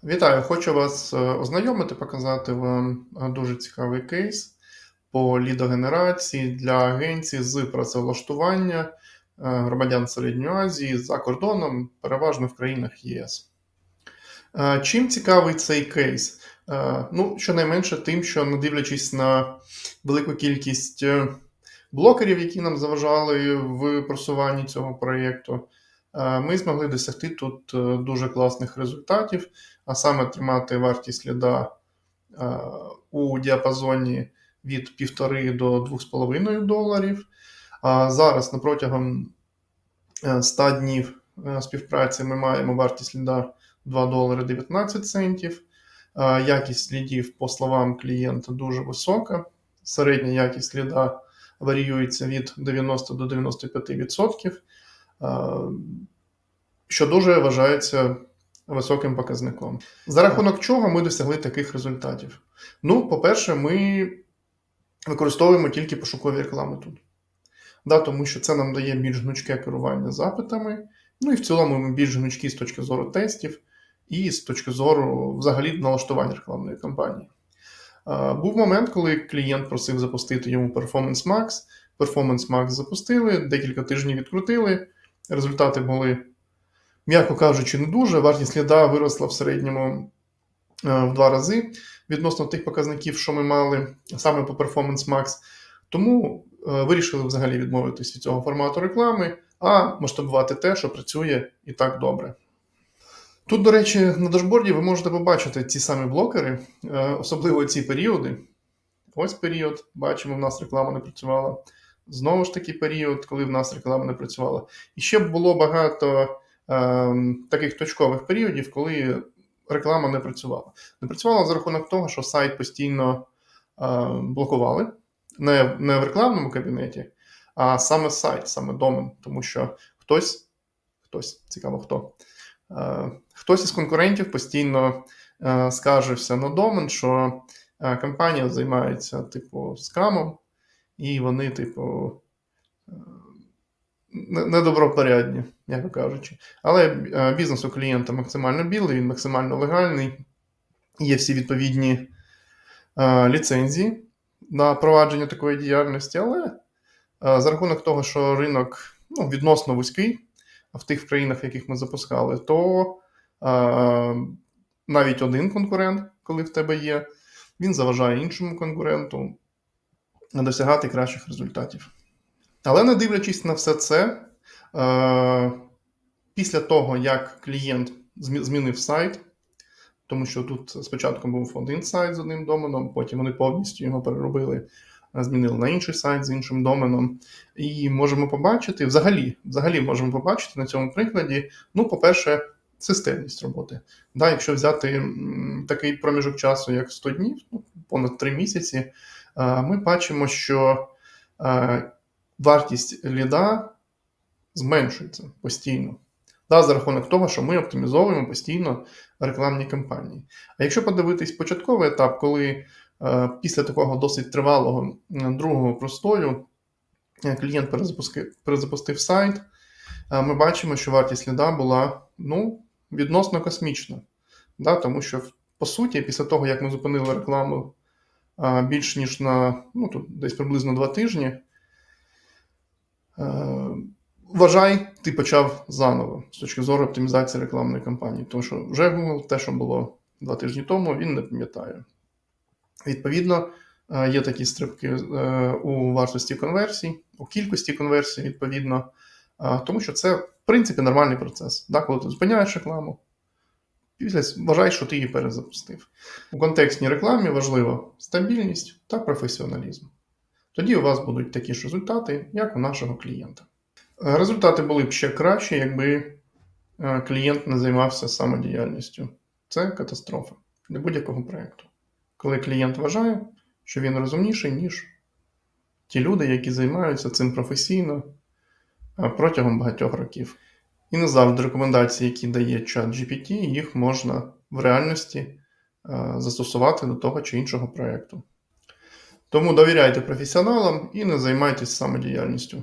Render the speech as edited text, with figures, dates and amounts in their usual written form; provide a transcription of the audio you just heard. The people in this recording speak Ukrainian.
Вітаю! Хочу вас ознайомити, показати вам дуже цікавий кейс по лідогенерації для агенцій з працевлаштування громадян Середньої Азії за кордоном, переважно в країнах ЄС. Чим цікавий цей кейс? Щонайменше тим, що не дивлячись на велику кількість блокерів, які нам заважали в просуванні цього проєкту, ми змогли досягти тут дуже класних результатів, а саме тримати вартість ліда у діапазоні від 1,5 до 2,5 доларів. Зараз протягом 100 днів співпраці ми маємо вартість ліда 2 долари 19 центів. Якість лідів, по словам клієнта, дуже висока. Середня якість ліда варіюється від 90 до 95%, що дуже вважається високим показником. За рахунок чого ми досягли таких результатів? По-перше, ми використовуємо тільки пошукові реклами тут. Тому що це нам дає більш гнучке керування запитами, і в цілому ми більш гнучкі з точки зору тестів і з точки зору взагалі налаштування рекламної кампанії. Був момент, коли клієнт просив запустити йому Performance Max. Performance Max запустили, декілька тижнів відкрутили, результати були, м'яко кажучи, не дуже. Вартість ліда виросла в середньому в 2 рази відносно тих показників, що ми мали саме по Performance Max. Тому вирішили взагалі відмовитися від цього формату реклами, а масштабувати те, що працює і так добре. Тут, до речі, на дашборді ви можете побачити ці самі блокери, особливо ці періоди. Ось період, бачимо, в нас реклама не працювала. Знову ж таки період, коли в нас реклама не працювала. І ще було багато таких точкових періодів, коли реклама не працювала. Не працювала за рахунок того, що сайт постійно блокували. Не в рекламному кабінеті, а саме сайт, саме домен. Тому що цікаво хто, хтось із конкурентів постійно скаржився на домен, що компанія займається скамом, і вони недобропорядні, м'яко кажучи. Але бізнес у клієнта максимально білий, він максимально легальний, є всі відповідні ліцензії на провадження такої діяльності, але за рахунок того, що ринок відносно вузький в тих країнах, в яких ми запускали, то навіть один конкурент, коли в тебе є, він заважає іншому конкуренту досягати кращих результатів. Але не дивлячись на все це, після того, як клієнт змінив сайт, тому що тут спочатку був один сайт з одним доменом, потім вони повністю його переробили, змінили на інший сайт з іншим доменом. І можемо побачити, взагалі можемо побачити на цьому прикладі, по-перше, системність роботи. Якщо взяти такий проміжок часу, як 100 днів, понад 3 місяці, ми бачимо, що вартість ліда зменшується постійно. За рахунок того, що ми оптимізовуємо постійно рекламні кампанії. А якщо подивитись початковий етап, коли після такого досить тривалого другого простою клієнт перезапустив сайт, ми бачимо, що вартість ліда була відносно космічна. Тому що, по суті, після того, як ми зупинили рекламу більш ніж на десь приблизно 2 тижні, вважай, ти почав заново з точки зору оптимізації рекламної кампанії, тому що вже Google те, що було 2 тижні тому, він не пам'ятає. Відповідно, є такі стрибки у вартості конверсій, у кількості конверсій, відповідно, тому що це, в принципі, нормальний процес. Коли ти зупиняєш рекламу, вважай, що ти її перезапустив. У контекстній рекламі важлива стабільність та професіоналізм. Тоді у вас будуть такі ж результати, як у нашого клієнта. Результати були б ще кращі, якби клієнт не займався самодіяльністю. Це катастрофа для будь-якого проєкту. Коли клієнт вважає, що він розумніший, ніж ті люди, які займаються цим професійно протягом багатьох років. І не завжди рекомендації, які дає ChatGPT, їх можна в реальності застосувати до того чи іншого проєкту. Тому довіряйте професіоналам і не займайтесь самодіяльністю.